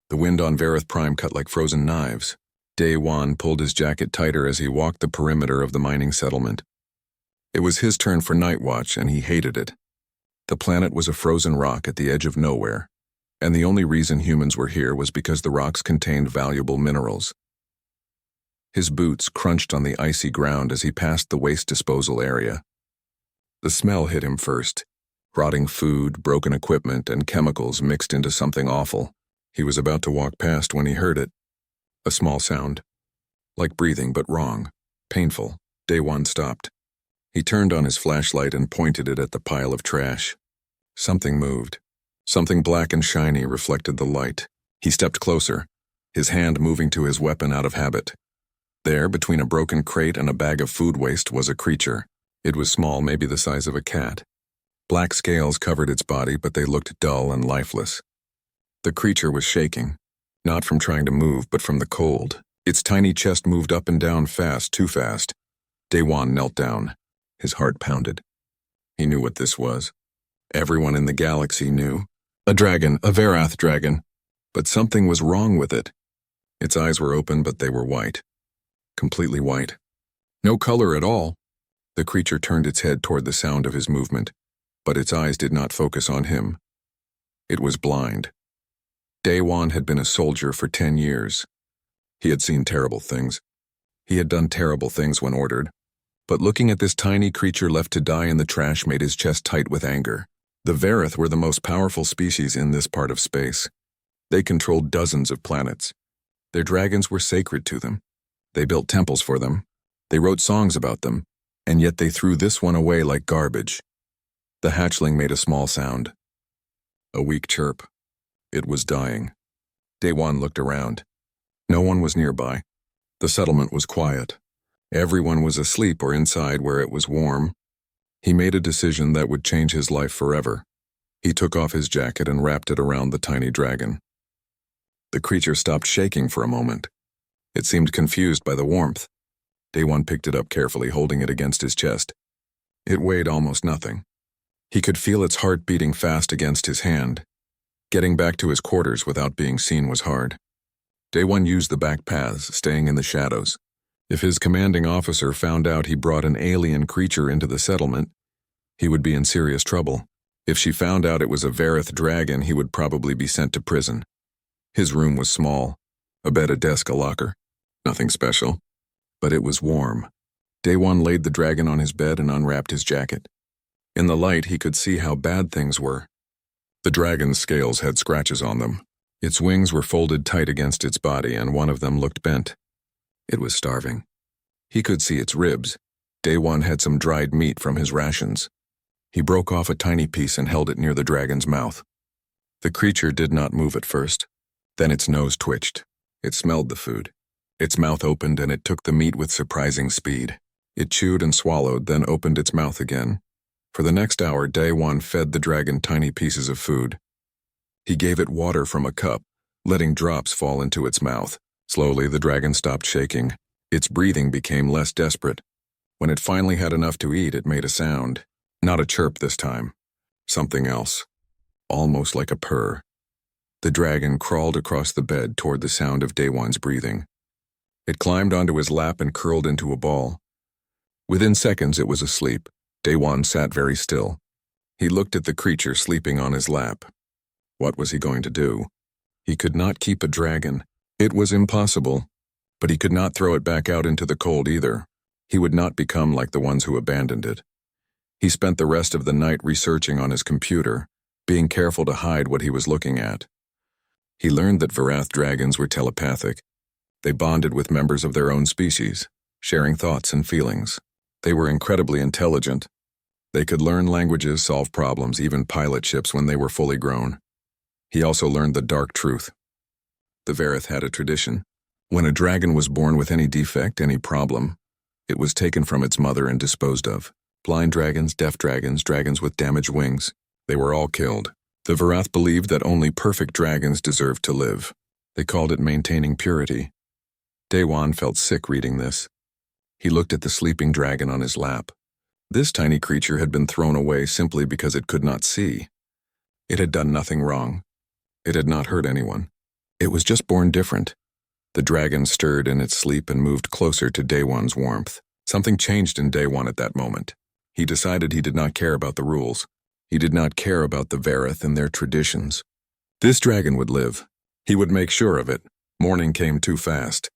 The wind on Vareth Prime cut like frozen knives. Day One pulled his jacket tighter as he walked the perimeter of the mining settlement. It was his turn for night watch, and he hated it. The planet was a frozen rock at the edge of nowhere, and the only reason humans were here was because the rocks contained valuable minerals. His boots crunched on the icy ground as he passed the waste disposal area. The smell hit him first. Rotting food, broken equipment, and chemicals mixed into something awful. He was about to walk past when he heard it. A small sound. Like breathing, but wrong. Painful. Day One stopped. He turned on his flashlight and pointed it at the pile of trash. Something moved. Something black and shiny reflected the light. He stepped closer, his hand moving to his weapon out of habit. There, between a broken crate and a bag of food waste, was a creature. It was small, maybe the size of a cat. Black scales covered its body, but they looked dull and lifeless. The creature was shaking, not from trying to move, but from the cold. Its tiny chest moved up and down fast, too fast. Day One knelt down. His heart pounded. He knew what this was. Everyone in the galaxy knew. A dragon, a Varath dragon. But something was wrong with it. Its eyes were open, but they were white. Completely white. No color at all. The creature turned its head toward the sound of his movement, but its eyes did not focus on him. It was blind. Day One had been a soldier for 10 years. He had seen terrible things. He had done terrible things when ordered. But looking at this tiny creature left to die in the trash made his chest tight with anger. The Vareth were the most powerful species in this part of space. They controlled dozens of planets. Their dragons were sacred to them. They built temples for them. They wrote songs about them, and yet they threw this one away like garbage. The hatchling made a small sound. A weak chirp. It was dying. Day One looked around. No one was nearby. The settlement was quiet. Everyone was asleep or inside where it was warm. He made a decision that would change his life forever. He took off his jacket and wrapped it around the tiny dragon. The creature stopped shaking for a moment. It seemed confused by the warmth. Day One picked it up carefully, holding it against his chest. It weighed almost nothing. He could feel its heart beating fast against his hand. Getting back to his quarters without being seen was hard. Day One used the back paths, staying in the shadows. If his commanding officer found out he brought an alien creature into the settlement, he would be in serious trouble. If she found out it was a Vareth dragon, he would probably be sent to prison. His room was small. A bed, a desk, a locker. Nothing special. But it was warm. Day One laid the dragon on his bed and unwrapped his jacket. In the light, he could see how bad things were. The dragon's scales had scratches on them. Its wings were folded tight against its body, and one of them looked bent. It was starving. He could see its ribs. Day One had some dried meat from his rations. He broke off a tiny piece and held it near the dragon's mouth. The creature did not move at first. Then its nose twitched. It smelled the food. Its mouth opened and it took the meat with surprising speed. It chewed and swallowed, then opened its mouth again. For the next hour, Day One fed the dragon tiny pieces of food. He gave it water from a cup, letting drops fall into its mouth. Slowly, the dragon stopped shaking. Its breathing became less desperate. When it finally had enough to eat, it made a sound. Not a chirp this time. Something else. Almost like a purr. The dragon crawled across the bed toward the sound of Day One's breathing. It climbed onto his lap and curled into a ball. Within seconds, it was asleep. Day One sat very still. He looked at the creature sleeping on his lap. What was he going to do? He could not keep a dragon. It was impossible. But he could not throw it back out into the cold either. He would not become like the ones who abandoned it. He spent the rest of the night researching on his computer, being careful to hide what he was looking at. He learned that Varath dragons were telepathic. They bonded with members of their own species, sharing thoughts and feelings. They were incredibly intelligent. They could learn languages, solve problems, even pilot ships when they were fully grown. He also learned the dark truth. The Vareth had a tradition. When a dragon was born with any defect, any problem, it was taken from its mother and disposed of. Blind dragons, deaf dragons, dragons with damaged wings, they were all killed. The Varath believed that only perfect dragons deserved to live. They called it maintaining purity. Day One felt sick reading this. He looked at the sleeping dragon on his lap. This tiny creature had been thrown away simply because it could not see. It had done nothing wrong. It had not hurt anyone. It was just born different. The dragon stirred in its sleep and moved closer to Day One's warmth. Something changed in Day One at that moment. He decided he did not care about the rules. He did not care about the Vareth and their traditions. This dragon would live. He would make sure of it. Morning came too fast.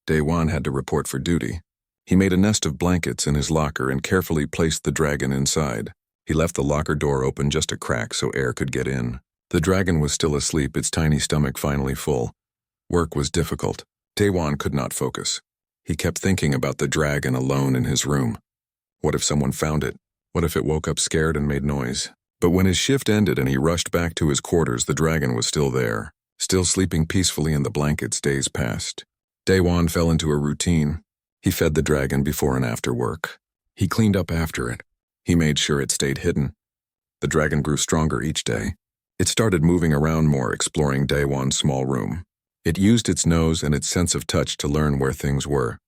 Day One had to report for duty. He made a nest of blankets in his locker and carefully placed the dragon inside. He left the locker door open just a crack so air could get in. The dragon was still asleep, its tiny stomach finally full. Work was difficult. Day One could not focus. He kept thinking about the dragon alone in his room. What if someone found it? What if it woke up scared and made noise? But when his shift ended and he rushed back to his quarters, the dragon was still there, still sleeping peacefully in the blankets. Days passed. Day One fell into a routine. He fed the dragon before and after work. He cleaned up after it. He made sure it stayed hidden. The dragon grew stronger each day. It started moving around more, exploring Day One's small room. It used its nose and its sense of touch to learn where things were.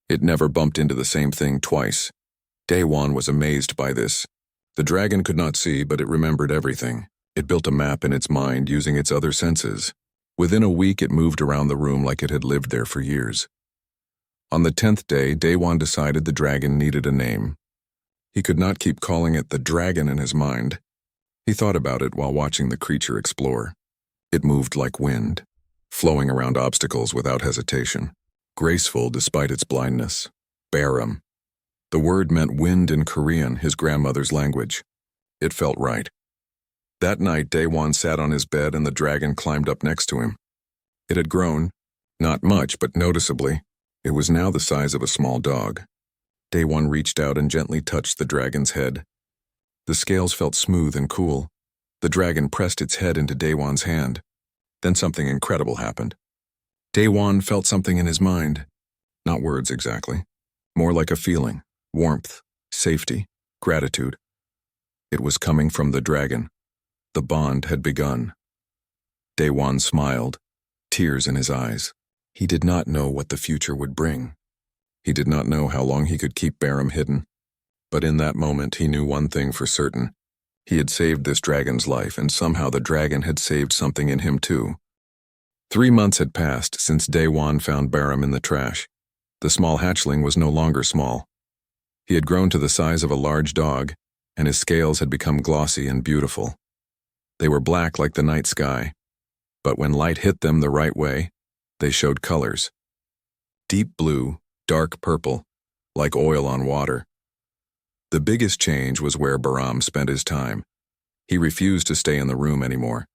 It never bumped into the same thing twice. Day One was amazed by this. The dragon could not see, but it remembered everything. It built a map in its mind using its other senses. Within a week, it moved around the room like it had lived there for years. On the 10th day, Day One decided the dragon needed a name. He could not keep calling it the dragon in his mind. He thought about it while watching the creature explore. It moved like wind, flowing around obstacles without hesitation, graceful despite its blindness. Baram. The word meant wind in Korean, his grandmother's language. It felt right. That night, Day One sat on his bed and the dragon climbed up next to him. It had grown, not much, but noticeably. It was now the size of a small dog. Day One reached out and gently touched the dragon's head. The scales felt smooth and cool. The dragon pressed its head into Day One's hand. Then something incredible happened. Day One felt something in his mind. Not words exactly. More like a feeling. Warmth, safety, gratitude. It was coming from the dragon. The bond had begun. Day One smiled, tears in his eyes. He did not know what the future would bring. He did not know how long he could keep Baram hidden. But in that moment, he knew one thing for certain. He had saved this dragon's life, and somehow the dragon had saved something in him too. 3 months had passed since Day One found Baram in the trash. The small hatchling was no longer small. He had grown to the size of a large dog, and his scales had become glossy and beautiful. They were black like the night sky, but when light hit them the right way, they showed colors. Deep blue, dark purple, like oil on water. The biggest change was where Baram spent his time. He refused to stay in the room anymore.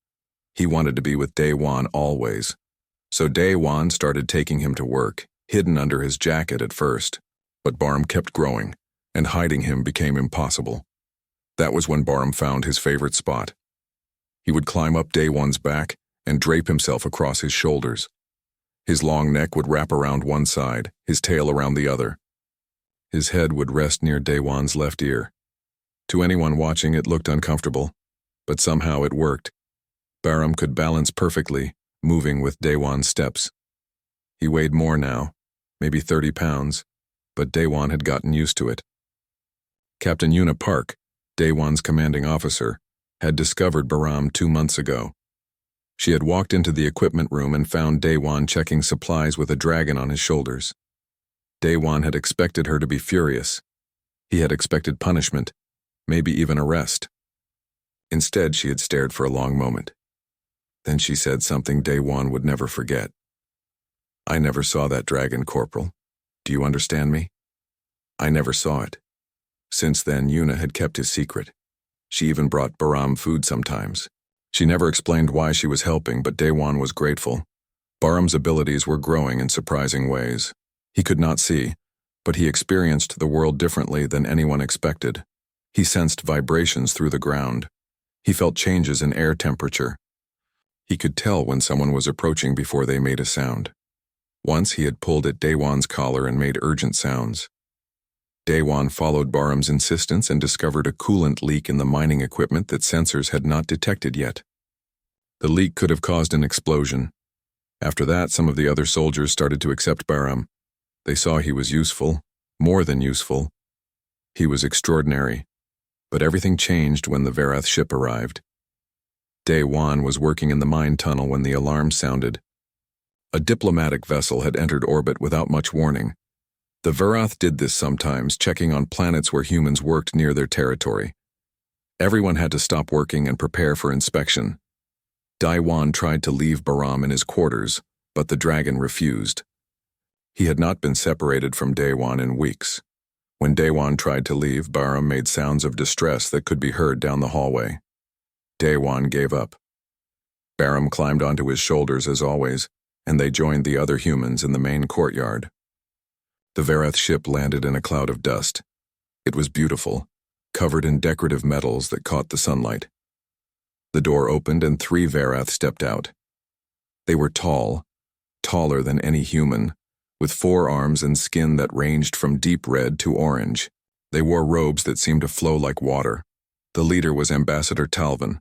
He wanted to be with Day One always. So Day One started taking him to work, hidden under his jacket at first. But Baram kept growing, and hiding him became impossible. That was when Baram found his favorite spot. He would climb up Day One's back and drape himself across his shoulders. His long neck would wrap around one side, his tail around the other. His head would rest near Day One's left ear. To anyone watching, it looked uncomfortable, but somehow it worked. Baram could balance perfectly, moving with Day One's steps. He weighed more now, maybe 30 pounds, but Day One had gotten used to it. Captain Yuna Park, Day One's commanding officer, had discovered Baram 2 months ago. She had walked into the equipment room and found Day One checking supplies with a dragon on his shoulders. Day One had expected her to be furious. He had expected punishment, maybe even arrest. Instead, she had stared for a long moment. Then she said something Day One would never forget. "I never saw that dragon, Corporal. Do you understand me? I never saw it." Since then, Yuna had kept his secret. She even brought Baram food sometimes. She never explained why she was helping, but Day One was grateful. Baram's abilities were growing in surprising ways. He could not see, but he experienced the world differently than anyone expected. He sensed vibrations through the ground. He felt changes in air temperature. He could tell when someone was approaching before they made a sound. Once he had pulled at Day One's collar and made urgent sounds. Day One followed Baram's insistence and discovered a coolant leak in the mining equipment that sensors had not detected yet. The leak could have caused an explosion. After that, some of the other soldiers started to accept Baram. They saw he was useful, more than useful. He was extraordinary. But everything changed when the Vareth ship arrived. Day One was working in the mine tunnel when the alarm sounded. A diplomatic vessel had entered orbit without much warning. The Varath did this sometimes, checking on planets where humans worked near their territory. Everyone had to stop working and prepare for inspection. Daiwan tried to leave Baram in his quarters, but the dragon refused. He had not been separated from Daiwan in weeks. When Daiwan tried to leave, Baram made sounds of distress that could be heard down the hallway. Daiwan gave up. Baram climbed onto his shoulders as always, and they joined the other humans in the main courtyard. The Varath ship landed in a cloud of dust. It was beautiful, covered in decorative metals that caught the sunlight. The door opened and 3 Varath stepped out. They were tall, taller than any human, with 4 arms and skin that ranged from deep red to orange. They wore robes that seemed to flow like water. The leader was Ambassador Talvin.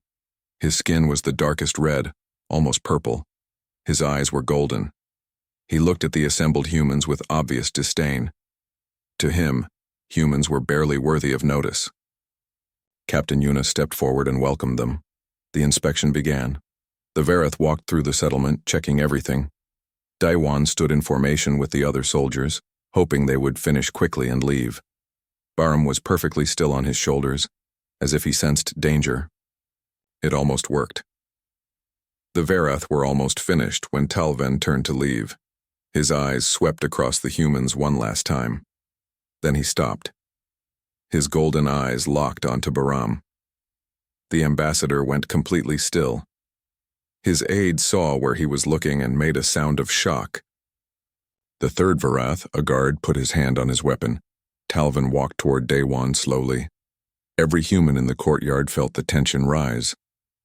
His skin was the darkest red, almost purple. His eyes were golden. He looked at the assembled humans with obvious disdain. To him, humans were barely worthy of notice. Captain Yuna stepped forward and welcomed them. The inspection began. The Varath walked through the settlement, checking everything. Daiwan stood in formation with the other soldiers, hoping they would finish quickly and leave. Baram was perfectly still on his shoulders, as if he sensed danger. It almost worked. The Varath were almost finished when Talvin turned to leave. His eyes swept across the humans one last time. Then he stopped. His golden eyes locked onto Baram. The ambassador went completely still. His aide saw where he was looking and made a sound of shock. The 3rd Varath, a guard, put his hand on his weapon. Talvin walked toward Daiwan slowly. Every human in the courtyard felt the tension rise.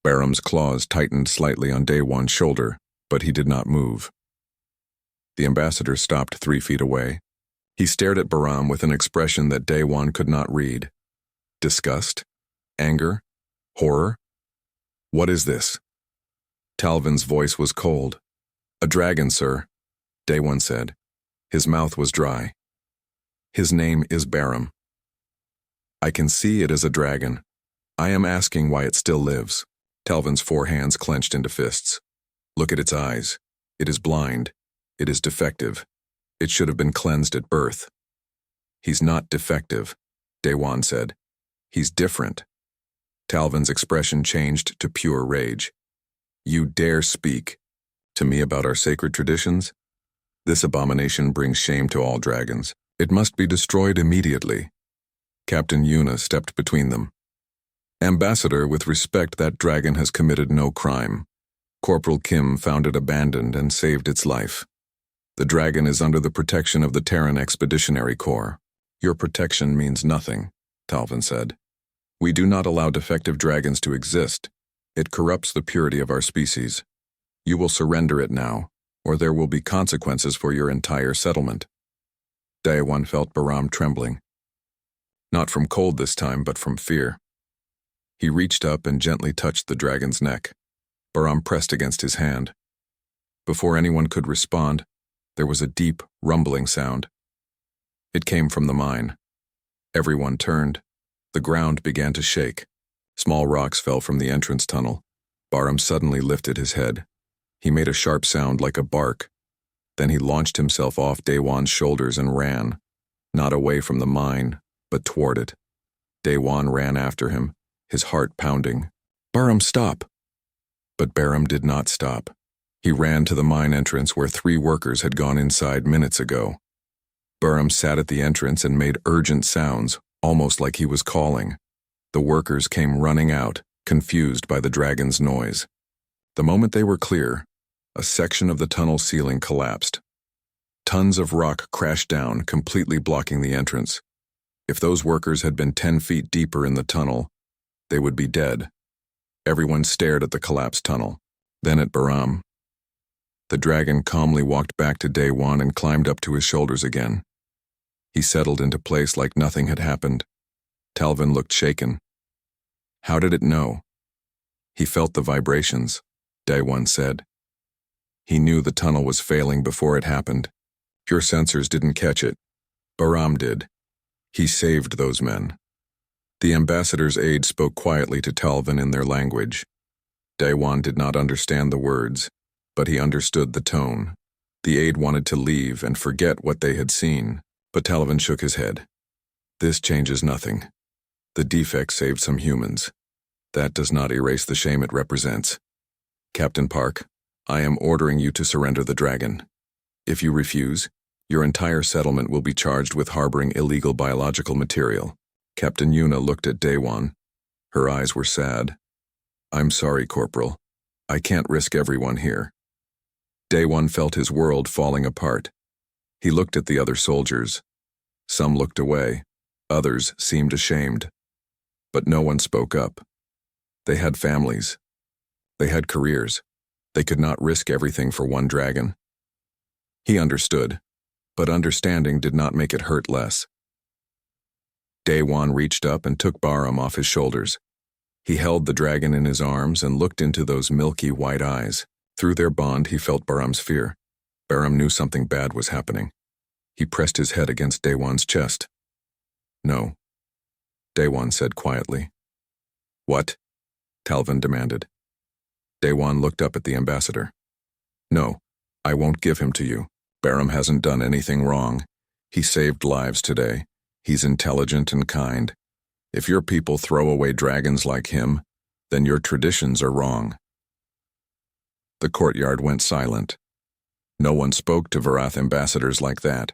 Baram's claws tightened slightly on Daiwan's shoulder, but he did not move. The ambassador stopped 3 feet away. He stared at Baram with an expression that Daiwan could not read. Disgust? Anger? Horror? What is this? Talvin's voice was cold. A dragon, sir, Daiwan said. His mouth was dry. His name is Baram. I can see it is a dragon. I am asking why it still lives. Talvin's 4 hands clenched into fists. Look at its eyes. It is blind. It is defective. It should have been cleansed at birth. He's not defective, Daiwan said. He's different. Talvin's expression changed to pure rage. You dare speak to me about our sacred traditions? This abomination brings shame to all dragons. It must be destroyed immediately. Captain Yuna stepped between them. Ambassador, with respect, that dragon has committed no crime. Corporal Kim found it abandoned and saved its life. The dragon is under the protection of the Terran Expeditionary Corps. Your protection means nothing, Talvin said. We do not allow defective dragons to exist. It corrupts the purity of our species. You will surrender it now, or there will be consequences for your entire settlement. Daiwan felt Baram trembling. Not from cold this time, but from fear. He reached up and gently touched the dragon's neck. Baram pressed against his hand. Before anyone could respond, there was a deep, rumbling sound. It came from the mine. Everyone turned. The ground began to shake. Small rocks fell from the entrance tunnel. Baram suddenly lifted his head. He made a sharp sound like a bark. Then he launched himself off Daiwan's shoulders and ran, not away from the mine, but toward it. Daiwan ran after him, his heart pounding. Baram, stop! But Baram did not stop. He ran to the mine entrance where 3 workers had gone inside minutes ago. Baram sat at the entrance and made urgent sounds, almost like he was calling. The workers came running out, confused by the dragon's noise. The moment they were clear, a section of the tunnel ceiling collapsed. Tons of rock crashed down, completely blocking the entrance. If those workers had been 10 feet deeper in the tunnel, they would be dead. Everyone stared at the collapsed tunnel, then at Baram. The dragon calmly walked back to Daiwan and climbed up to his shoulders again. He settled into place like nothing had happened. Talvin looked shaken. How did it know? He felt the vibrations, Daiwan said. He knew the tunnel was failing before it happened. Your sensors didn't catch it. Baram did. He saved those men. The ambassador's aide spoke quietly to Talvin in their language. Daiwan did not understand the words, but he understood the tone. The aide wanted to leave and forget what they had seen, but Talvin shook his head. This changes nothing. The defect saved some humans. That does not erase the shame it represents. Captain Park, I am ordering you to surrender the dragon. If you refuse, your entire settlement will be charged with harboring illegal biological material. Captain Yuna looked at Daewon. Her eyes were sad. I'm sorry, Corporal. I can't risk everyone here. Daewon felt his world falling apart. He looked at the other soldiers. Some looked away. Others seemed ashamed. But no one spoke up. They had families. They had careers. They could not risk everything for one dragon. He understood, but understanding did not make it hurt less. Daewon reached up and took Baram off his shoulders. He held the dragon in his arms and looked into those milky white eyes. Through their bond, he felt Baram's fear. Baram knew something bad was happening. He pressed his head against Daewon's chest. No, Daewon said quietly. What? Talvin demanded. Daewon looked up at the ambassador. No, I won't give him to you. Baram hasn't done anything wrong. He saved lives today. He's intelligent and kind. If your people throw away dragons like him, then your traditions are wrong. The courtyard went silent. No one spoke to Varath ambassadors like that.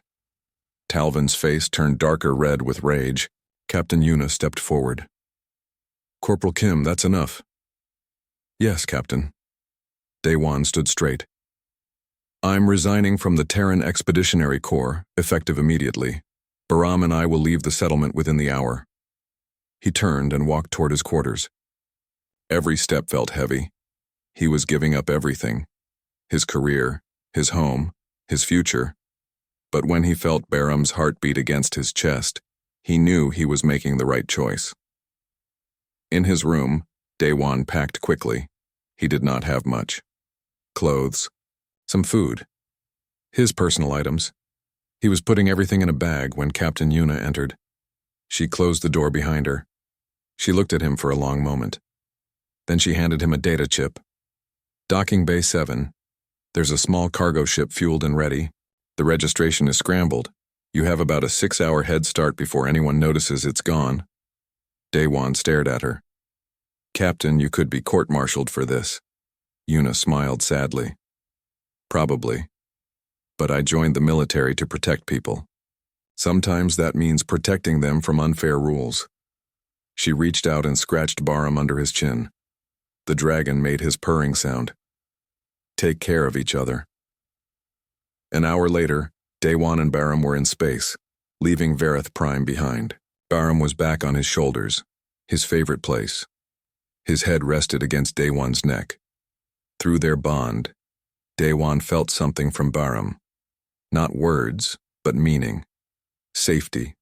Talvin's face turned darker red with rage. Captain Yuna stepped forward. Corporal Kim, that's enough. Yes, Captain. Daewon stood straight. I'm resigning from the Terran Expeditionary Corps, effective immediately. Baram and I will leave the settlement within the hour. He turned and walked toward his quarters. Every step felt heavy. He was giving up everything. His career, his home, his future. But when he felt Baram's heartbeat against his chest, he knew he was making the right choice. In his room, Daewon packed quickly. He did not have much. Clothes, some food, his personal items. He was putting everything in a bag when Captain Yuna entered. She closed the door behind her. She looked at him for a long moment. Then she handed him a data chip. Docking Bay 7. There's a small cargo ship fueled and ready. The registration is scrambled. You have about a 6-hour head start before anyone notices it's gone. Daewon stared at her. Captain, you could be court-martialed for this. Yuna smiled sadly. Probably. But I joined the military to protect people. Sometimes that means protecting them from unfair rules. She reached out and scratched Baram under his chin. The dragon made his purring sound. Take care of each other. An hour later, Daewon and Baram were in space, leaving Vareth Prime behind. Baram was back on his shoulders, his favorite place. His head rested against Daewon's neck. Through their bond, Daewon felt something from Baram. Not words, but meaning. Safety,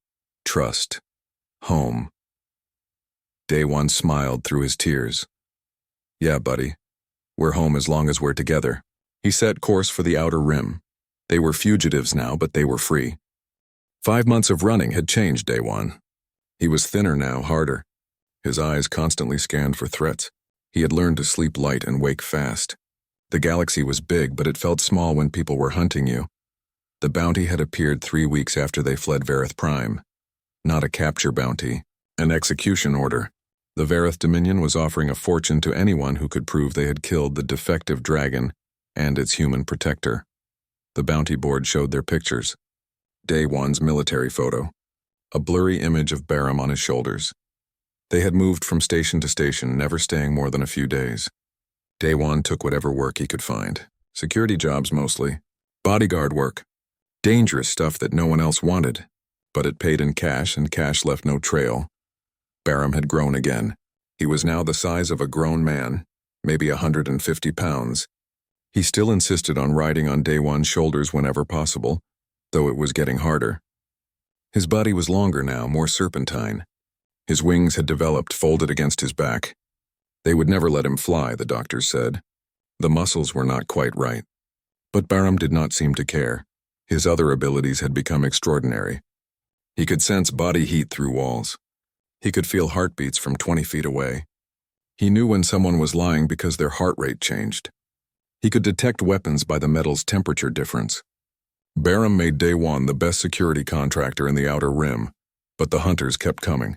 trust, home. Daewon smiled through his tears. Yeah, buddy. We're home as long as we're together. He set course for the outer rim. They were fugitives now, but they were free. 5 months of running had changed Daewon. He was thinner now, harder. His eyes constantly scanned for threats. He had learned to sleep light and wake fast. The galaxy was big, but it felt small when people were hunting you. The bounty had appeared 3 weeks after they fled Vareth Prime. Not a capture bounty, an execution order. The Vareth Dominion was offering a fortune to anyone who could prove they had killed the defective dragon and its human protector. The bounty board showed their pictures. Daewon's military photo. A blurry image of Baram on his shoulders. They had moved from station to station, never staying more than a few days. Daewon took whatever work he could find. Security jobs mostly. Bodyguard work. Dangerous stuff that no one else wanted. But it paid in cash, and cash left no trail. Baram had grown again. He was now the size of a grown man, maybe 150 pounds. He still insisted on riding on Daewon's shoulders whenever possible, though it was getting harder. His body was longer now, more serpentine. His wings had developed, folded against his back. They would never let him fly, the doctors said. The muscles were not quite right. But Baram did not seem to care. His other abilities had become extraordinary. He could sense body heat through walls. He could feel heartbeats from 20 feet away. He knew when someone was lying because their heart rate changed. He could detect weapons by the metal's temperature difference. Barum made Day One the best security contractor in the Outer Rim, but the hunters kept coming.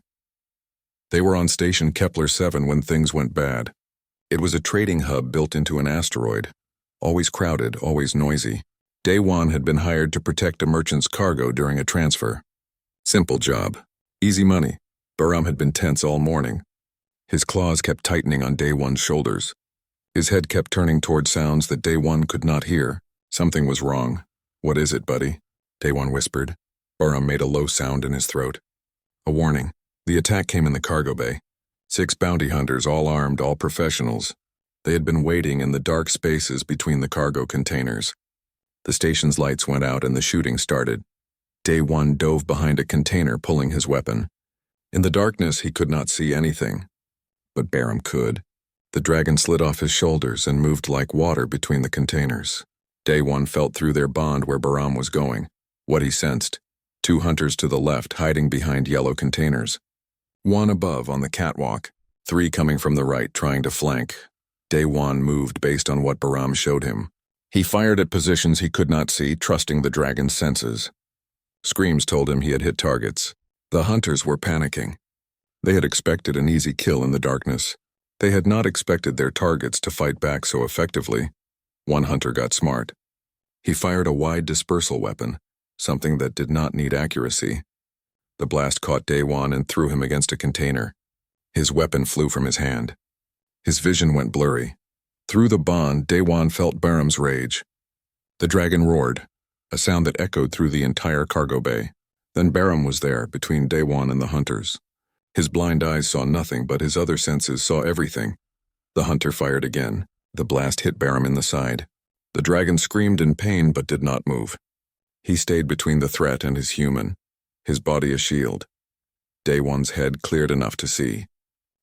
They were on Station Kepler 7 when things went bad. It was a trading hub built into an asteroid, always crowded, always noisy. Day One had been hired to protect a merchant's cargo during a transfer. Simple job. Easy money. Barum had been tense all morning. His claws kept tightening on Day One's shoulders. His head kept turning toward sounds that Day One could not hear. Something was wrong. "What is it, buddy?" Day One whispered. Barum made a low sound in his throat. A warning. The attack came in the cargo bay. 6 bounty hunters, all armed, all professionals. They had been waiting in the dark spaces between the cargo containers. The station's lights went out and the shooting started. Day One dove behind a container, pulling his weapon. In the darkness, he could not see anything. But Barum could. The dragon slid off his shoulders and moved like water between the containers. Day One felt through their bond where Barum was going. What he sensed. 2 hunters to the left, hiding behind yellow containers. 1 above on the catwalk. 3 coming from the right, trying to flank. Day One moved based on what Barum showed him. He fired at positions he could not see, trusting the dragon's senses. Screams told him he had hit targets. The hunters were panicking. They had expected an easy kill in the darkness. They had not expected their targets to fight back so effectively. One hunter got smart. He fired a wide dispersal weapon, something that did not need accuracy. The blast caught Day One and threw him against a container. His weapon flew from his hand. His vision went blurry. Through the bond, Day One felt Barum's rage. The dragon roared, a sound that echoed through the entire cargo bay. Then Barum was there, between Day One and the hunters. His blind eyes saw nothing, but his other senses saw everything. The hunter fired again. The blast hit Barum in the side. The dragon screamed in pain but did not move. He stayed between the threat and his human, his body a shield. Day One's head cleared enough to see.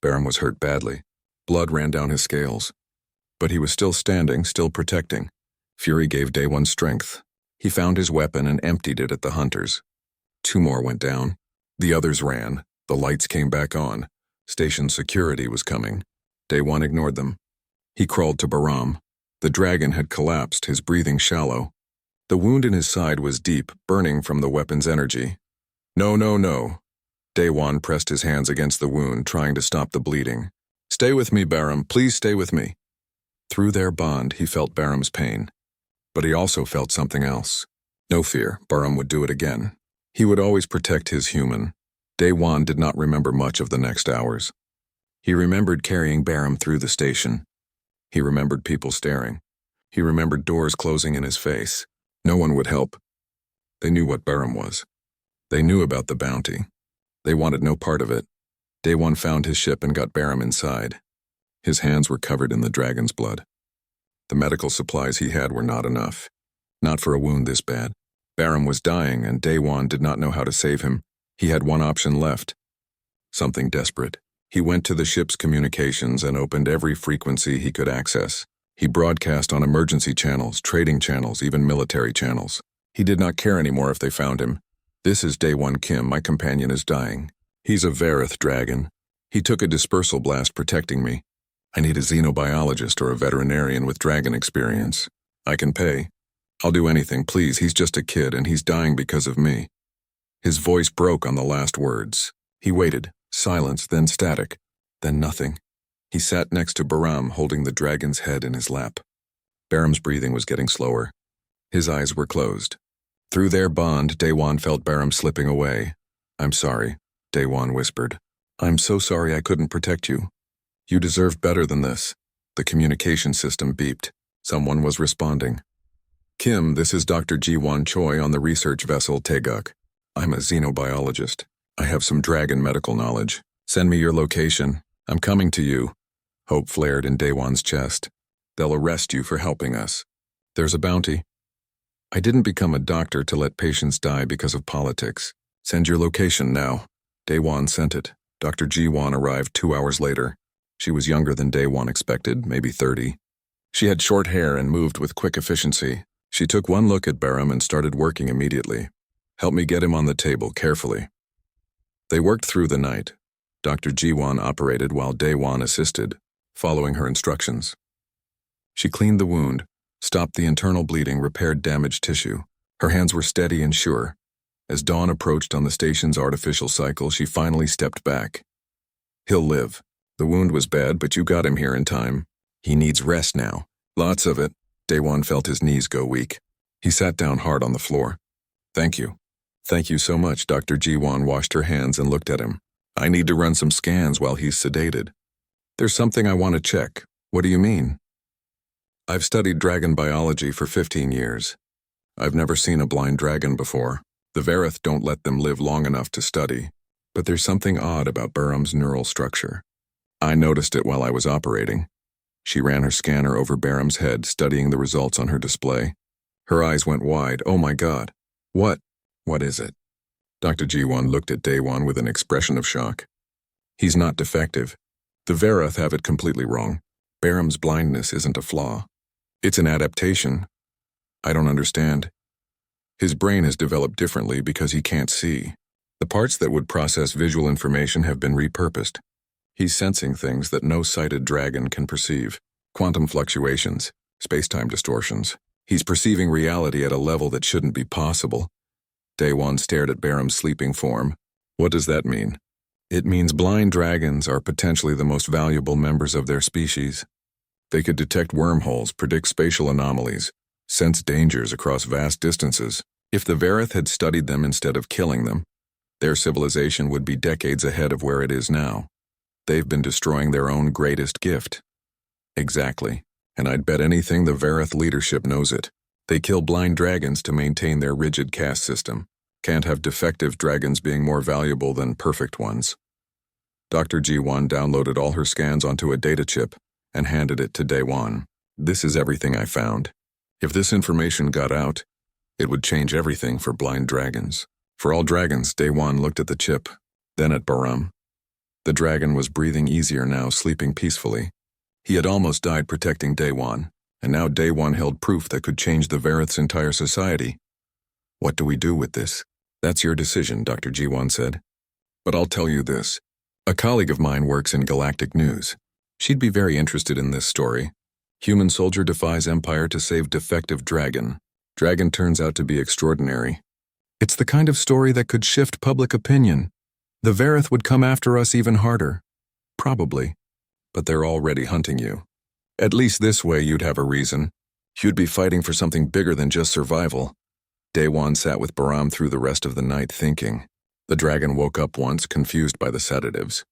Barum was hurt badly. Blood ran down his scales. But he was still standing, still protecting. Fury gave Day One strength. He found his weapon and emptied it at the hunters. 2 more went down. The others ran. The lights came back on. Station security was coming. Day One ignored them. He crawled to Barum. The dragon had collapsed, his breathing shallow. The wound in his side was deep, burning from the weapon's energy. "No, no, no." Day One pressed his hands against the wound, trying to stop the bleeding. "Stay with me, Barum. Please stay with me." Through their bond, he felt Barum's pain. But he also felt something else. No fear, Barum would do it again. He would always protect his human. Day One did not remember much of the next hours. He remembered carrying Barum through the station. He remembered people staring. He remembered doors closing in his face. No one would help. They knew what Barum was. They knew about the bounty. They wanted no part of it. Day One found his ship and got Barum inside. His hands were covered in the dragon's blood. The medical supplies he had were not enough. Not for a wound this bad. Barum was dying, and Day One did not know how to save him. He had one option left. Something desperate. He went to the ship's communications and opened every frequency he could access. He broadcast on emergency channels, trading channels, even military channels. He did not care anymore if they found him. "This is Day One Kim, my companion is dying. He's a Varith dragon. He took a dispersal blast protecting me. I need a xenobiologist or a veterinarian with dragon experience. I can pay. I'll do anything, please. He's just a kid and he's dying because of me." His voice broke on the last words. He waited, silence, then static, then nothing. He sat next to Barum, holding the dragon's head in his lap. Barum's breathing was getting slower. His eyes were closed. Through their bond, Day One felt Barum slipping away. "I'm sorry," Day One whispered. "I'm so sorry I couldn't protect you. You deserve better than this." The communication system beeped. Someone was responding. "Kim, this is Dr. Ji-Won Choi on the research vessel Taeguk. I'm a xenobiologist. I have some dragon medical knowledge. Send me your location. I'm coming to you." Hope flared in Day One's chest. "They'll arrest you for helping us. There's a bounty." "I didn't become a doctor to let patients die because of politics. Send your location now." Day One sent it. Dr. Ji-Won arrived 2 hours later. She was younger than Day One expected, maybe 30. She had short hair and moved with quick efficiency. She took one look at Barum and started working immediately. "Help me get him on the table, carefully." They worked through the night. Dr. Ji-Won operated while Day One assisted, following her instructions. She cleaned the wound, stopped the internal bleeding, repaired damaged tissue. Her hands were steady and sure. As dawn approached on the station's artificial cycle, she finally stepped back. He'll live. The wound was bad, but you got him here in time. He needs rest now. Lots of it. Daewon felt his knees go weak. He sat down hard on the floor. Thank you. Thank you so much. Dr. Ji-won washed her hands and looked at him. I need to run some scans while he's sedated. There's something I want to check. What do you mean? I've studied dragon biology for 15 years. I've never seen a blind dragon before. The Vareth don't let them live long enough to study. But there's something odd about Baram's neural structure. I noticed it while I was operating. She ran her scanner over Baram's head, studying the results on her display. Her eyes went wide. Oh my God. What is it? Dr. Ji-won looked at Daewon with an expression of shock. He's not defective. The Vareth have it completely wrong. Baram's blindness isn't a flaw. It's an adaptation. I don't understand. His brain has developed differently because he can't see. The parts that would process visual information have been repurposed. He's sensing things that no sighted dragon can perceive. Quantum fluctuations, space-time distortions. He's perceiving reality at a level that shouldn't be possible. Daewon stared at Baram's sleeping form. What does that mean? It means blind dragons are potentially the most valuable members of their species. They could detect wormholes, predict spatial anomalies, sense dangers across vast distances. If the Vareth had studied them instead of killing them, their civilization would be decades ahead of where it is now. They've been destroying their own greatest gift. Exactly. And I'd bet anything the Vareth leadership knows it. They kill blind dragons to maintain their rigid caste system. Can't have defective dragons being more valuable than perfect ones. Dr. Ji-won downloaded all her scans onto a data chip and handed it to Daewon. This is everything I found. If this information got out, it would change everything for blind dragons. For all dragons, Daewon looked at the chip, then at Baram. The dragon was breathing easier now, sleeping peacefully. He had almost died protecting Daewon, and now Daewon held proof that could change the Vareth's entire society. What do we do with this? That's your decision, Dr. Ji-won said. But I'll tell you this. A colleague of mine works in Galactic News. She'd be very interested in this story. Human soldier defies Empire to save defective dragon. Dragon turns out to be extraordinary. It's the kind of story that could shift public opinion. The Vareth would come after us even harder. Probably. But they're already hunting you. At least this way you'd have a reason. You'd be fighting for something bigger than just survival. Daewon sat with Baram through the rest of the night thinking. The dragon woke up once, confused by the sedatives.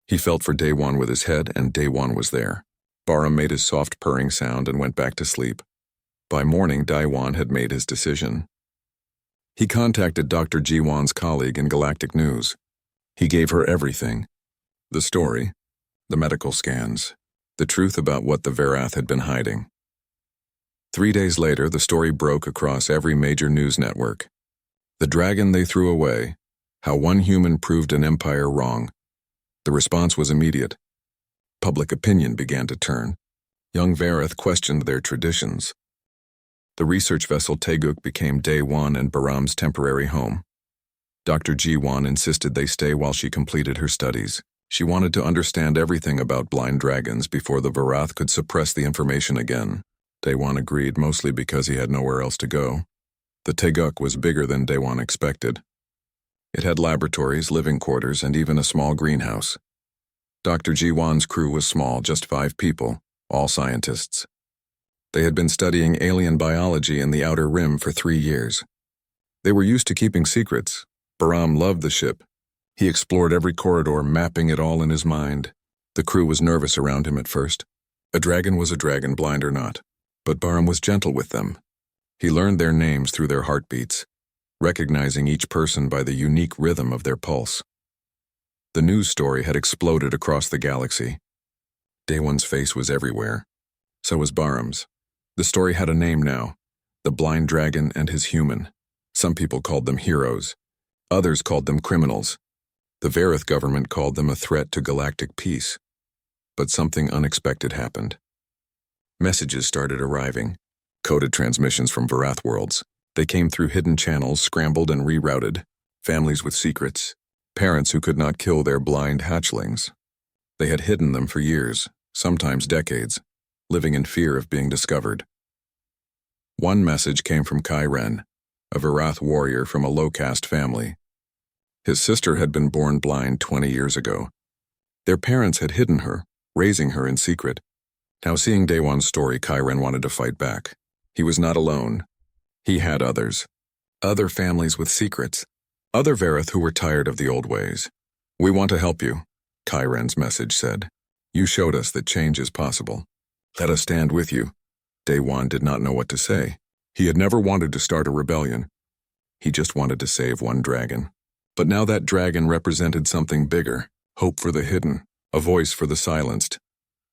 He felt for Daewon with his head, and Daewon was there. Baram made his soft purring sound and went back to sleep. By morning, Daewon had made his decision. He contacted Dr. Ji-won's colleague in Galactic News. He gave her everything. The story, the medical scans, the truth about what the Vareth had been hiding. 3 days later, the story broke across every major news network. The dragon they threw away, how one human proved an empire wrong. The response was immediate. Public opinion began to turn. Young Vareth questioned their traditions. The research vessel Taeguk became Daewon and Baram's temporary home. Dr. Ji-won insisted they stay while she completed her studies. She wanted to understand everything about blind dragons before the Vareth could suppress the information again. Daewon agreed, mostly because he had nowhere else to go. The Taeguk was bigger than Daewon expected. It had laboratories, living quarters, and even a small greenhouse. Dr. Ji-won's crew was small, just 5 people, all scientists. They had been studying alien biology in the Outer Rim for 3 years. They were used to keeping secrets. Baram loved the ship. He explored every corridor, mapping it all in his mind. The crew was nervous around him at first. A dragon was a dragon, blind or not. But Baram was gentle with them. He learned their names through their heartbeats, recognizing each person by the unique rhythm of their pulse. The news story had exploded across the galaxy. Daewon's face was everywhere. So was Baram's. The story had a name now, the blind dragon and his human. Some people called them heroes. Others called them criminals. The Vareth government called them a threat to galactic peace. But something unexpected happened. Messages started arriving, coded transmissions from Vareth worlds. They came through hidden channels, scrambled and rerouted. Families with secrets. Parents who could not kill their blind hatchlings. They had hidden them for years, sometimes decades, living in fear of being discovered. One message came from Kyren, a Varath warrior from a low-caste family. His sister had been born blind 20 years ago. Their parents had hidden her, raising her in secret. Now seeing Daewon's story, Kyren wanted to fight back. He was not alone. He had others. Other families with secrets. Other Varath who were tired of the old ways. "We want to help you," Kyren's message said. "You showed us that change is possible. Let us stand with you." Daewon did not know what to say. He had never wanted to start a rebellion. He just wanted to save one dragon. But now that dragon represented something bigger, hope for the hidden, a voice for the silenced.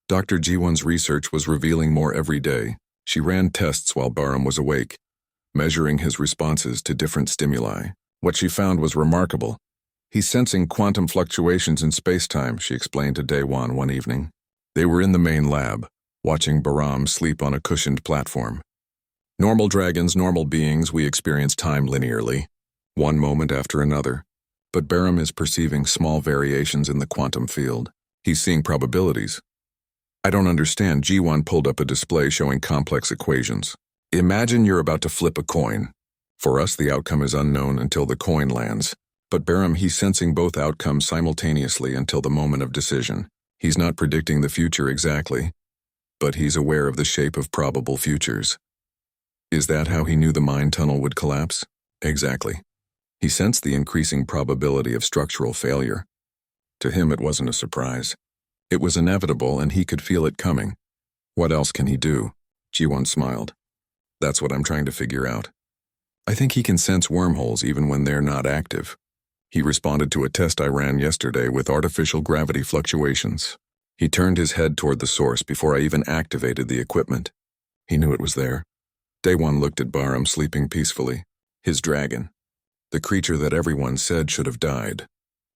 Dr. Jiwon's research was revealing more every day. She ran tests while Barum was awake, measuring his responses to different stimuli. What she found was remarkable. "He's sensing quantum fluctuations in space-time," she explained to Daewon one evening. They were in the main lab, watching Barum sleep on a cushioned platform. "Normal dragons, normal beings, we experience time linearly, one moment after another. But Barum is perceiving small variations in the quantum field. He's seeing probabilities." "I don't understand." Jiwon pulled up a display showing complex equations. "Imagine you're about to flip a coin. For us, the outcome is unknown until the coin lands. But Barum, he's sensing both outcomes simultaneously until the moment of decision. He's not predicting the future exactly, but he's aware of the shape of probable futures." Is that how he knew the mine tunnel would collapse? Exactly. He sensed the increasing probability of structural failure. To him, it wasn't a surprise. It was inevitable, and he could feel it coming. What else can he do? Jiwon smiled. "That's what I'm trying to figure out. I think he can sense wormholes even when they're not active. He responded to a test I ran yesterday with artificial gravity fluctuations. He turned his head toward the source before I even activated the equipment. He knew it was there." Daewon looked at Barum sleeping peacefully. His dragon. The creature that everyone said should have died.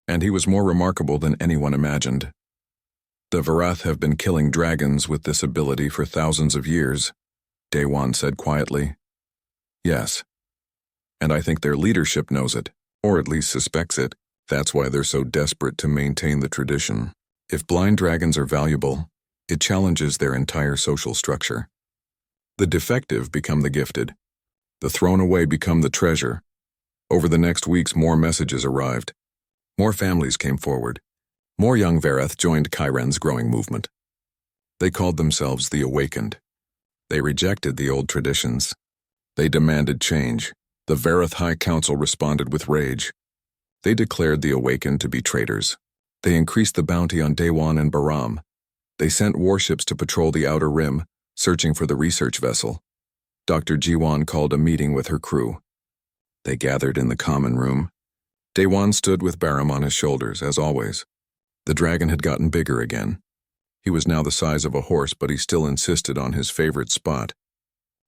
And he was more remarkable than anyone imagined. "The Varath have been killing dragons with this ability for thousands of years," Daewon said quietly. "Yes. And I think their leadership knows it, or at least suspects it. That's why they're so desperate to maintain the tradition. If blind dragons are valuable, it challenges their entire social structure. The defective become the gifted. The thrown away become the treasure." Over the next weeks, more messages arrived. More families came forward. More young Varath joined Kyren's growing movement. They called themselves the Awakened. They rejected the old traditions. They demanded change. The Varath High Council responded with rage. They declared the Awakened to be traitors. They increased the bounty on Daewon and Barum. They sent warships to patrol the Outer Rim, searching for the research vessel. Dr. Jiwon called a meeting with her crew. They gathered in the common room. Daewon stood with Barum on his shoulders, as always. The dragon had gotten bigger again. He was now the size of a horse, but he still insisted on his favorite spot.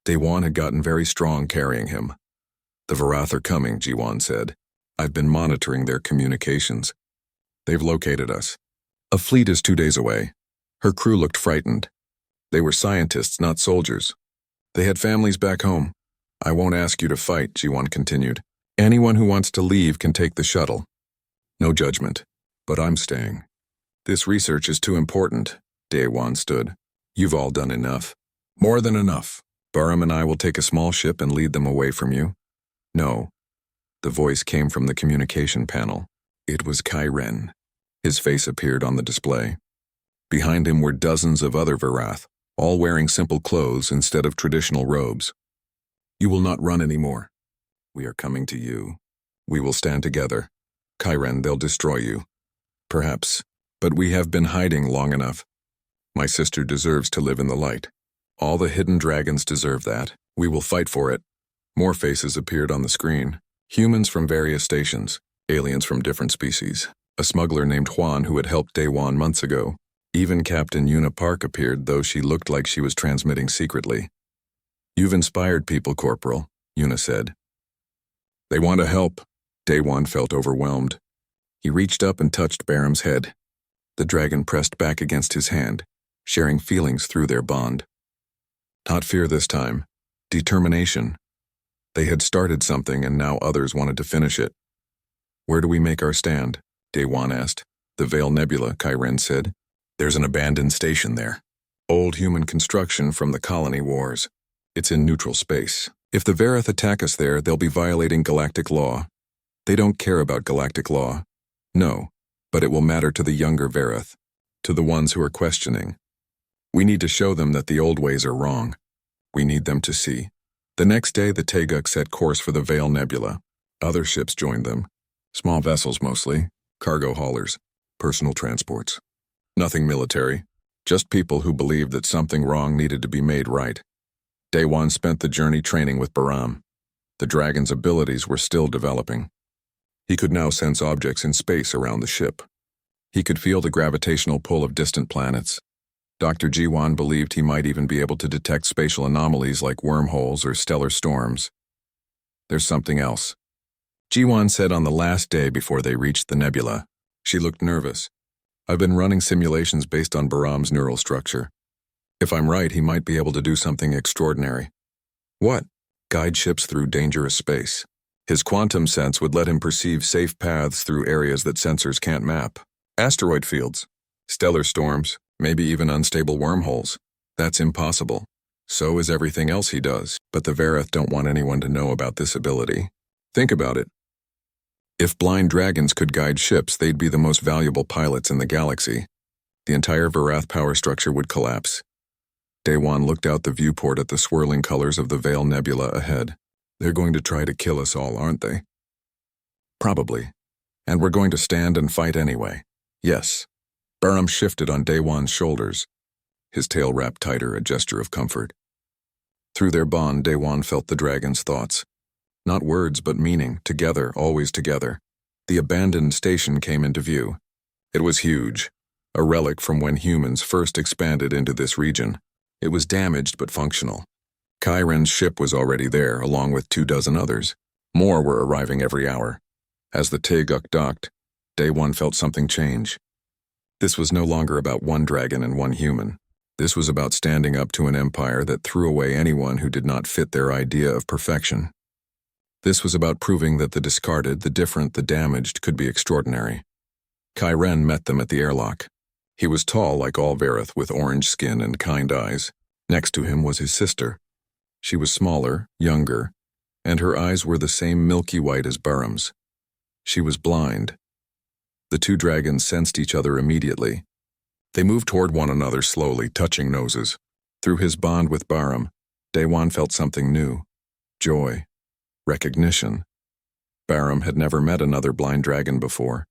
Daewon had gotten very strong carrying him. "The Varath are coming," Jiwon said. "I've been monitoring their communications. They've located us. A fleet is 2 days away." Her crew looked frightened. They were scientists, not soldiers. They had families back home. "I won't ask you to fight," Jiwon continued. "Anyone who wants to leave can take the shuttle. No judgment, but I'm staying. This research is too important." Daewon stood. "You've all done enough. More than enough. Barum and I will take a small ship and lead them away from you." "No." The voice came from the communication panel. It was Kyren. His face appeared on the display. Behind him were dozens of other Varath, all wearing simple clothes instead of traditional robes. "You will not run anymore. We are coming to you. We will stand together. Kyren, they'll destroy you. Perhaps, but we have been hiding long enough. My sister deserves to live in the light. All the hidden dragons deserve that. We will fight for it." More faces appeared on the screen. Humans from various stations, aliens from different species, a smuggler named Juan who had helped Daewon months ago. Even Captain Yuna Park appeared, though she looked like she was transmitting secretly. "You've inspired people, Corporal," Yuna said. "They want to help." Daewon felt overwhelmed. He reached up and touched Barum's head. The dragon pressed back against his hand, sharing feelings through their bond. Not fear this time. Determination. They had started something and now others wanted to finish it. "Where do we make our stand?" Daewon asked. "The Veil Nebula," Kyren said. "There's an abandoned station there. Old human construction from the colony wars. It's in neutral space. If the Vareth attack us there, they'll be violating galactic law. They don't care about galactic law. No, but it will matter to the younger Vareth, to the ones who are questioning. We need to show them that the old ways are wrong. We need them to see. The next day, the Teguk set course for the Vale Nebula. Other ships joined them. Small vessels mostly, cargo haulers, personal transports. Nothing military, just people who believed that something wrong needed to be made right. Day one spent the journey training with Bahram. The dragon's abilities were still developing. He could now sense objects in space around the ship. He could feel the gravitational pull of distant planets. Dr. Jiwan believed he might even be able to detect spatial anomalies like wormholes or stellar storms. There's something else. Jiwan said on the last day before they reached the nebula. She looked nervous. I've been running simulations based on Bahram's neural structure. If I'm right, he might be able to do something extraordinary. What? Guide ships through dangerous space. His quantum sense would let him perceive safe paths through areas that sensors can't map. Asteroid fields, stellar storms, maybe even unstable wormholes. That's impossible. So is everything else he does, but the Vareth don't want anyone to know about this ability. Think about it. If blind dragons could guide ships, they'd be the most valuable pilots in the galaxy. The entire Varath power structure would collapse. Daewon looked out the viewport at the swirling colors of the Vale Nebula ahead. They're going to try to kill us all, aren't they? Probably. And we're going to stand and fight anyway. Yes. Bahram shifted on Daewon's shoulders. His tail wrapped tighter, a gesture of comfort. Through their bond, Daewon felt the dragon's thoughts. Not words, but meaning, together, always together. The abandoned station came into view. It was huge, a relic from when humans first expanded into this region. It was damaged but functional. Kyren's ship was already there, along with 24 others. More were arriving every hour. As the Teguk docked, Daewon felt something change. This was no longer about one dragon and one human. This was about standing up to an empire that threw away anyone who did not fit their idea of perfection. This was about proving that the discarded, the different, the damaged could be extraordinary. Kyren met them at the airlock. He was tall like all Vareth, with orange skin and kind eyes. Next to him was his sister. She was smaller, younger, and her eyes were the same milky white as Bahram's. She was blind. The two dragons sensed each other immediately. They moved toward one another slowly, touching noses. Through his bond with Bahram, Daewon felt something new. Joy. Recognition. Bahram had never met another blind dragon before.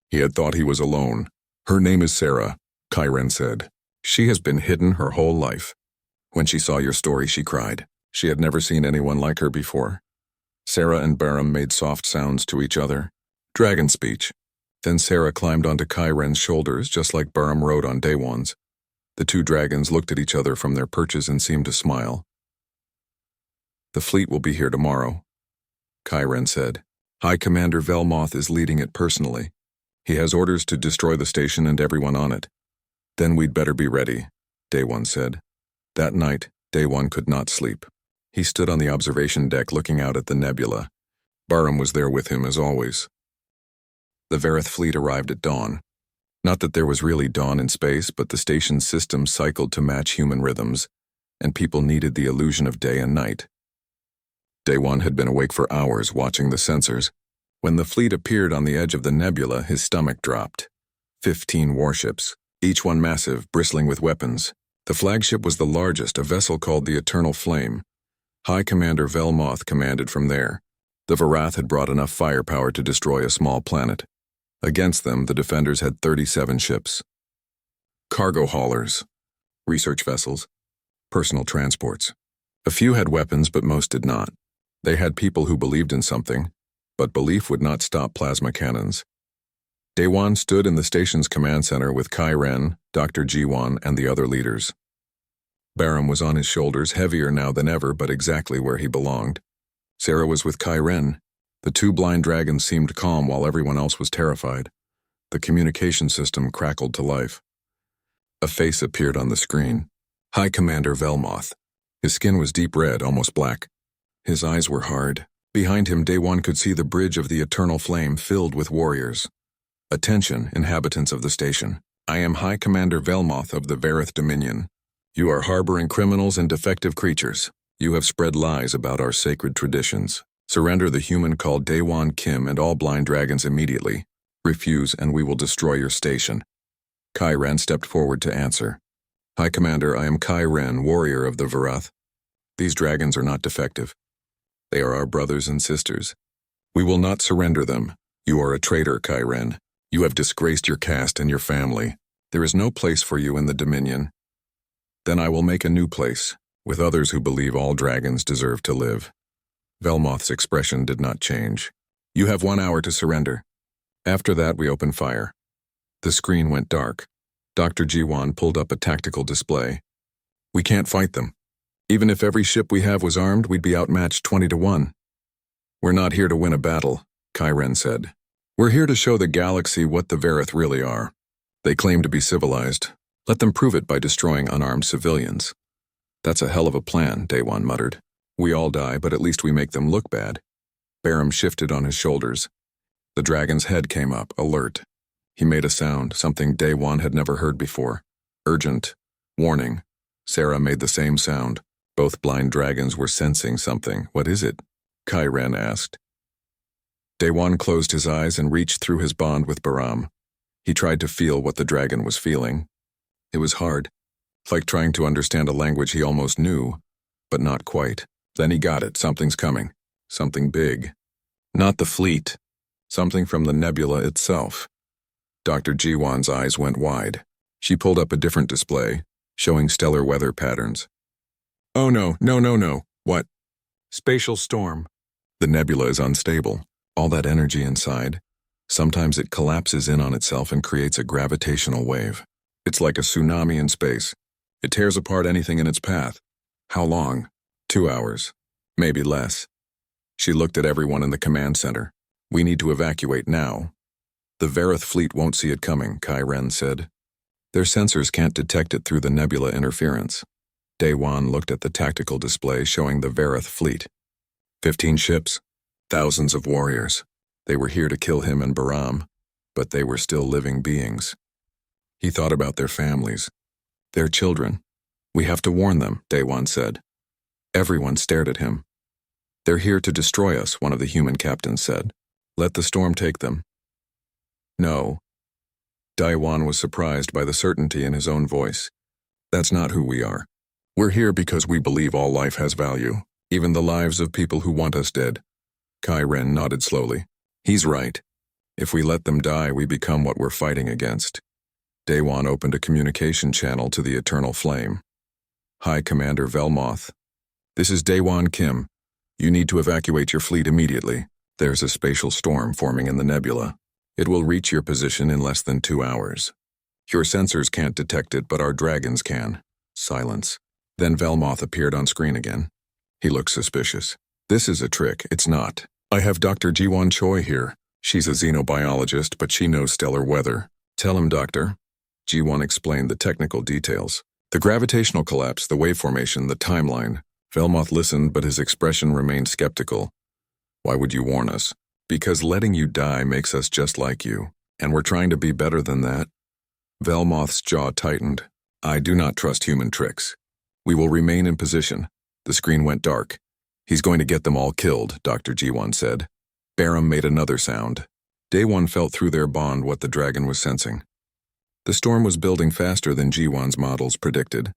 He had thought he was alone. Her name is Sarah, Kyren said. She has been hidden her whole life. When she saw your story, she cried. She had never seen anyone like her before. Sarah and Bahram made soft sounds to each other. Dragon speech. Then Sarah climbed onto Kyren's shoulders, just like Bahram rode on Daewon's. The two dragons looked at each other from their perches and seemed to smile. The fleet will be here tomorrow, Kyren said. High Commander Velmoth is leading it personally. He has orders to destroy the station and everyone on it. Then we'd better be ready, Daewon said. That night, Daewon could not sleep. He stood on the observation deck looking out at the nebula. Bahram was there with him as always. The Vareth fleet arrived at dawn. Not that there was really dawn in space, but the station's system cycled to match human rhythms, and people needed the illusion of day and night. Daewon had been awake for hours watching the sensors. When the fleet appeared on the edge of the nebula, his stomach dropped. 15 warships, each one massive, bristling with weapons. The flagship was the largest, a vessel called the Eternal Flame. High Commander Velmoth commanded from there. The Varath had brought enough firepower to destroy a small planet. Against them, the defenders had 37 ships. Cargo haulers, research vessels, personal transports. A few had weapons, but most did not. They had people who believed in something, but belief would not stop plasma cannons. Daewon stood in the station's command center with Kyren, Dr. Jiwan, and the other leaders. Bahram was on his shoulders, heavier now than ever, but exactly where he belonged. Sarah was with Kyren. The two blind dragons seemed calm while everyone else was terrified. The communication system crackled to life. A face appeared on the screen. High Commander Velmoth. His skin was deep red, almost black. His eyes were hard. Behind him, Daewon could see the bridge of the Eternal Flame filled with warriors. Attention, inhabitants of the station. I am High Commander Velmoth of the Vareth Dominion. You are harboring criminals and defective creatures. You have spread lies about our sacred traditions. Surrender the human called Daewon Kim and all blind dragons immediately. Refuse and we will destroy your station. Kai Ren stepped forward to answer. High Commander, I am Kai Ren, warrior of the Varath. These dragons are not defective. They are our brothers and sisters. We will not surrender them. You are a traitor, Kai Ren. You have disgraced your caste and your family. There is no place for you in the Dominion. Then I will make a new place, with others who believe all dragons deserve to live. Velmoth's expression did not change. You have 1 hour to surrender. After that, we open fire. The screen went dark. Dr. Jiwon pulled up a tactical display. We can't fight them. Even if every ship we have was armed, we'd be outmatched 20-1. We're not here to win a battle, Kai Ren said. We're here to show the galaxy what the Varath really are. They claim to be civilized. Let them prove it by destroying unarmed civilians. That's a hell of a plan, Daewon muttered. We all die, but at least we make them look bad. Barum shifted on his shoulders. The dragon's head came up, alert. He made a sound, something Daewon had never heard before. Urgent. Warning. Sarah made the same sound. Both blind dragons were sensing something. What is it? Kai Ren asked. Daewon closed his eyes and reached through his bond with Baram. He tried to feel what the dragon was feeling. It was hard, like trying to understand a language he almost knew, but not quite. Then he got it. Something's coming. Something big. Not the fleet. Something from the nebula itself. Dr. Jiwon's eyes went wide. She pulled up a different display, showing stellar weather patterns. Oh no. What? Spatial storm. The nebula is unstable. All that energy inside. Sometimes it collapses in on itself and creates a gravitational wave. It's like a tsunami in space. It tears apart anything in its path. How long? 2 hours. Maybe less. She looked at everyone in the command center. We need to evacuate now. The Varath fleet won't see it coming, Kai Ren said. Their sensors can't detect it through the nebula interference. Daewon looked at the tactical display showing the Varath fleet. 15 ships, thousands of warriors. They were here to kill him and Baram, but they were still living beings. He thought about their families, their children. We have to warn them, Daewon said. Everyone stared at him. They're here to destroy us, one of the human captains said. Let the storm take them. No. Daewon was surprised by the certainty in his own voice. That's not who we are. We're here because we believe all life has value, even the lives of people who want us dead. Kai Ren nodded slowly. He's right. If we let them die, we become what we're fighting against. Daewon opened a communication channel to the Eternal Flame. High Commander Velmoth. This is Daewon Kim. You need to evacuate your fleet immediately. There's a spatial storm forming in the nebula. It will reach your position in less than 2 hours. Your sensors can't detect it, but our dragons can. Silence. Then Velmoth appeared on screen again. He looked suspicious. This is a trick. It's not. I have Dr. Jiwon Choi here. She's a xenobiologist, but she knows stellar weather. Tell him, Doctor. Jiwon explained the technical details. The gravitational collapse, the wave formation, the timeline. Velmoth listened, but his expression remained skeptical. Why would you warn us? Because letting you die makes us just like you, and we're trying to be better than that. Velmoth's jaw tightened. I do not trust human tricks. We will remain in position. The screen went dark. He's going to get them all killed, Dr. Jiwon said. Barum made another sound. Daewon felt through their bond what the dragon was sensing. The storm was building faster than Jiwon's models predicted.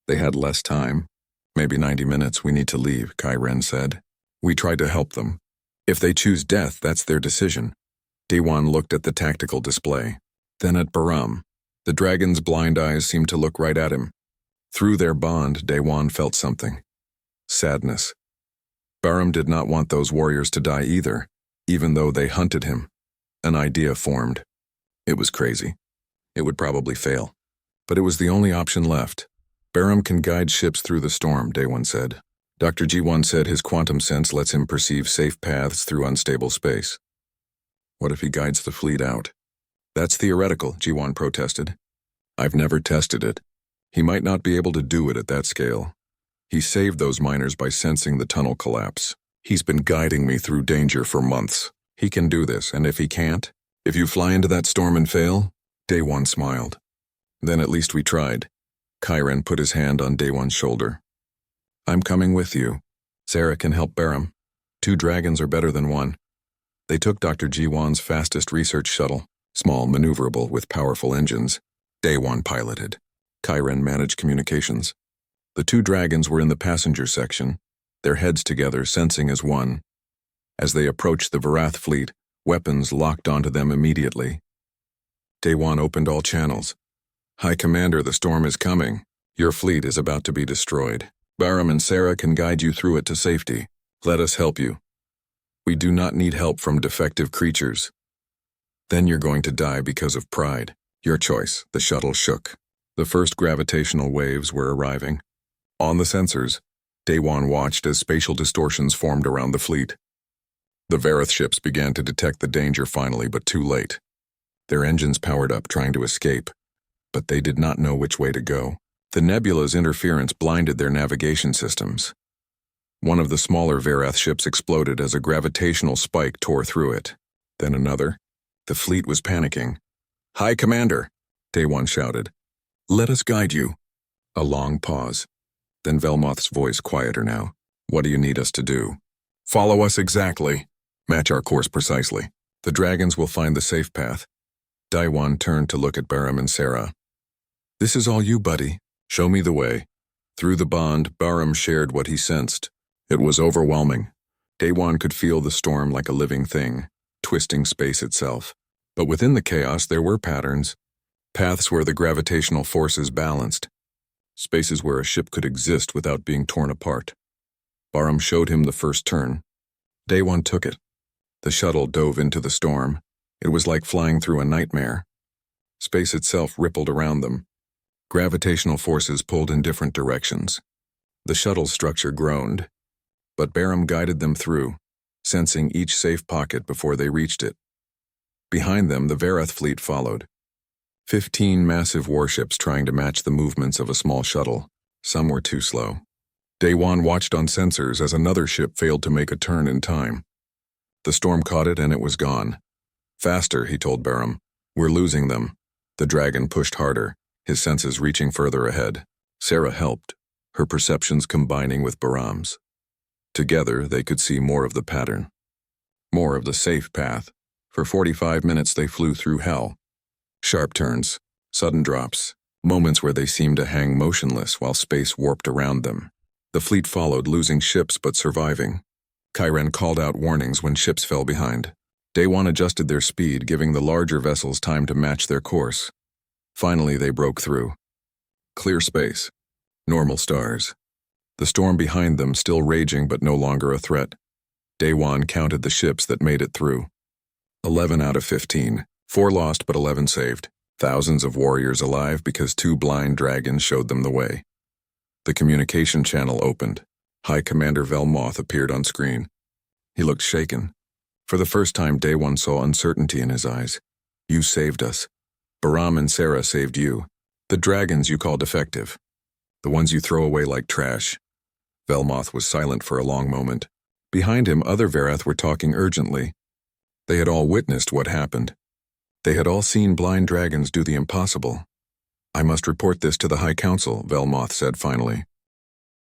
They had less time. Maybe 90 minutes, we need to leave, Kai Ren said. We tried to help them. If they choose death, that's their decision. Daewon looked at the tactical display. Then at Baram. The dragon's blind eyes seemed to look right at him. Through their bond, Daewon felt something. Sadness. Baram did not want those warriors to die either, even though they hunted him. An idea formed. It was crazy. It would probably fail. But it was the only option left. Baram can guide ships through the storm, Daewon said. Dr. Jiwon said his quantum sense lets him perceive safe paths through unstable space. What if he guides the fleet out? That's theoretical, Jiwon protested. I've never tested it. He might not be able to do it at that scale. He saved those miners by sensing the tunnel collapse. He's been guiding me through danger for months. He can do this, and if he can't, if you fly into that storm and fail, Daewon smiled. Then at least we tried. Kai Ren put his hand on Daewon's shoulder. I'm coming with you. Sarah can help Barum. 2 dragons are better than 1. They took Dr. Jiwan's fastest research shuttle, small, maneuverable, with powerful engines. Daewon piloted. Kyren managed communications. The 2 dragons were in the passenger section, their heads together, sensing as one. As they approached the Varath fleet, weapons locked onto them immediately. Daewon opened all channels. High Commander, the storm is coming. Your fleet is about to be destroyed. Barum and Sarah can guide you through it to safety. Let us help you. We do not need help from defective creatures. Then you're going to die because of pride. Your choice. The shuttle shook. The first gravitational waves were arriving. On the sensors, Daewon watched as spatial distortions formed around the fleet. The Varath ships began to detect the danger finally, but too late. Their engines powered up, trying to escape, but they did not know which way to go. The nebula's interference blinded their navigation systems. One of the smaller Varath ships exploded as a gravitational spike tore through it. Then another. The fleet was panicking. High Commander, Daewon shouted. Let us guide you. A long pause. Then Velmoth's voice, quieter now. What do you need us to do? Follow us exactly. Match our course precisely. The dragons will find the safe path. Daewon turned to look at Barum and Sarah. This is all you, buddy. Show me the way. Through the bond, Barum shared what he sensed. It was overwhelming. Daewon could feel the storm like a living thing, twisting space itself. But within the chaos there were patterns. Paths where the gravitational forces balanced. Spaces where a ship could exist without being torn apart. Barum showed him the first turn. Daewon took it. The shuttle dove into the storm. It was like flying through a nightmare. Space itself rippled around them. Gravitational forces pulled in different directions. The shuttle's structure groaned, but Barum guided them through, sensing each safe pocket before they reached it. Behind them, the Varath fleet followed. 15 massive warships trying to match the movements of a small shuttle. Some were too slow. Daewon watched on sensors as another ship failed to make a turn in time. The storm caught it and it was gone. Faster, he told Barum. We're losing them. The dragon pushed harder, his senses reaching further ahead. Sarah helped, her perceptions combining with Barum's. Together, they could see more of the pattern. More of the safe path. For 45 minutes they flew through hell. Sharp turns, sudden drops, moments where they seemed to hang motionless while space warped around them. The fleet followed, losing ships but surviving. Kyren called out warnings when ships fell behind. Daewon adjusted their speed, giving the larger vessels time to match their course. Finally, they broke through. Clear space. Normal stars. The storm behind them still raging but no longer a threat. Daewon counted the ships that made it through. 11 out of 15. 4 lost but 11 saved. Thousands of warriors alive because 2 blind dragons showed them the way. The communication channel opened. High Commander Velmoth appeared on screen. He looked shaken. For the first time, Daewon saw uncertainty in his eyes. You saved us. Barum and Sarah saved you. The dragons you call defective. The ones you throw away like trash. Velmoth was silent for a long moment. Behind him, other Varath were talking urgently. They had all witnessed what happened. They had all seen blind dragons do the impossible. I must report this to the High Council, Velmoth said finally.